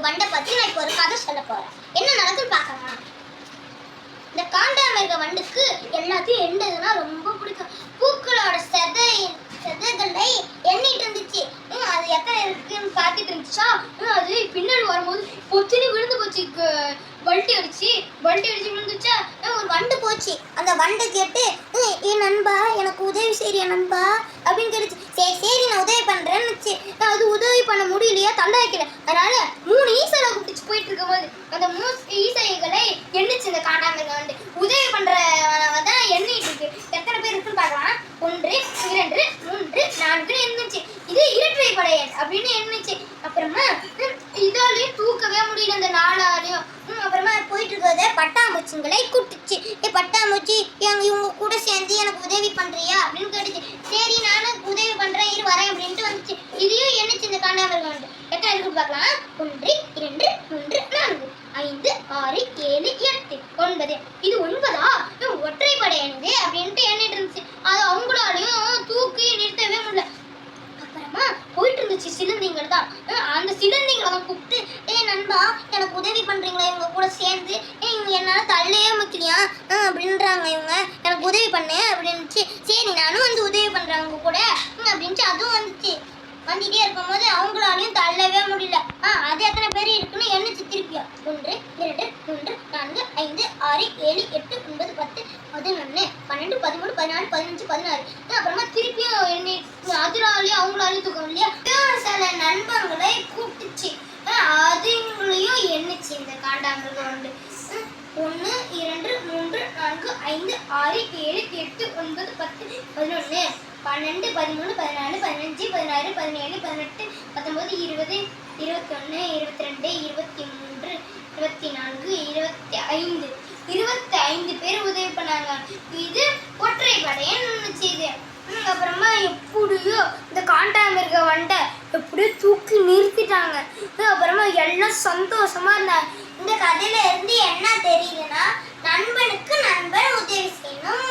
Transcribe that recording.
வண்டை பத்தி நான் இப்போ ஒரு கதை சொல்ல போறேன். என்ன நடக்குன்னு பார்க்கலாம். இந்த காண்டாமிருக வண்டுக்கு எல்லாத்தையும் எண்டதுன்னா ரொம்ப பிடிக்கும். பூக்களோட செதைகளை எண்ணிட்டு இருந்துச்சு. அது எத்தனை இருக்குன்னு பார்த்துட்டு இருந்துச்சா. அது பின்னாடி வரும்போது பொத்துன்னு விழுந்து போச்சு. வண்டி அடிச்சு விழுந்துச்சா. ஒரு வண்டு போச்சு. அந்த வண்டை கேட்டு என் நண்பா எனக்கு உதவி செய்யறியா நண்பா அப்படின்னு கேட்டுச்சு. சரி நான் உதவி பண்றேன்னு அது உதவி பண்ண முடியலையா, தள்ள வைக்கல. அதனால 3 ஈசலை கூப்பிட்டு போயிட்டு இருக்கும் போது அந்த 3 ஈசைகளை எண்ணிச்சு. இந்த காண்டாமிருக வண்டு உதவி பண்றவங்க தான் எண்ணிட்டு இருக்கு. எத்தனை பேர் இருக்குன்னு பார்க்கலாம். 1 2 3 4 எண்ணிச்சு. இது இரட்டை படையன் அப்படின்னு எண்ணிச்சு. அப்புறமா இதாலையும் தூக்கவே முடியல அந்த 4ஆலையும். அப்புறமா போயிட்டு இருக்கிறத பட்டாம்பூச்சிங்களை கூப்பிட்டுச்சு. பட்டாம்பூச்சி இவங்க கூட சேர்ந்து எனக்கு உதவி பண்றியா அப்படின்னு கேட்டுச்சு. சரி நானும் உதவி பண்றேன், இரு வரேன் அப்படின்ட்டு வந்துச்சு. இதையும் என்னச்சு இந்த காண்டாமிருக வண்டு. எத்தனை இருக்கு பார்க்கலாம். 1 2 3 4 5 6 7 8 9. இது 9ஆ? ஒற்றைப்படை எண்ணுது அப்படின்ட்டு எண்ணிட்டு இருந்துச்சு. அது அவங்களாலையும் தூக்கி நிறுத்தவே முடியல. அப்புறமா போயிட்டு இருந்துச்சு சிலந்திங்கள் தான். அந்த சிலந்திங்களை தான் கூப்பிட்டு நண்பா எனக்கு உதவி பண்றீங்களா இவங்க கூட சேர்ந்து, இவங்க என்னால தள்ளையே முக்கியா அப்படின்றாங்க, இவங்க எனக்கு உதவி பண்ணு அப்படின்னுச்சு. சரி நானும் வந்து உதவி பண்றேன் உங்க கூட அப்படின்ட்டு அதுவும் வந்துச்சு. வந்துட்டே இருக்கும் போது அவங்களாலையும் தள்ளவே முடியல. அது எத்தனை பேர் இருக்குன்னு எண்ணிச்சு திருப்பியா. 1 2 3 4 5 6 7 8 9 10 11 12 13 14 15 16. அப்புறமா திருப்பியும் எண்ணி அதனாலேயும் அவங்களாலையும் தூக்கம் இல்லையா. சில நண்பர்களை கூப்பிட்டுச்சு. அதுங்களையும் எண்ணிச்சு இந்த காண்டாமிருக வண்டு. 1 2 3 4 5 6 7 8 9 10 11 12 13 14 15 16 17 18 19 20 21 22 23 24 25 பேர் உதவி பண்ணாங்க. இது ஒற்றைப்படையன் செய்து. அப்புறமா எப்படியோ இந்த காண்டாமிருக வண்டை எப்படியோ தூக்கி நிறுத்திட்டாங்க. அப்புறமா எல்லாம் சந்தோஷமா இருந்தாங்க. இந்த கதையில இருந்து என்ன தெரியுதுன்னா, நண்பனுக்கு நண்பன் உதவி செய்யணும்,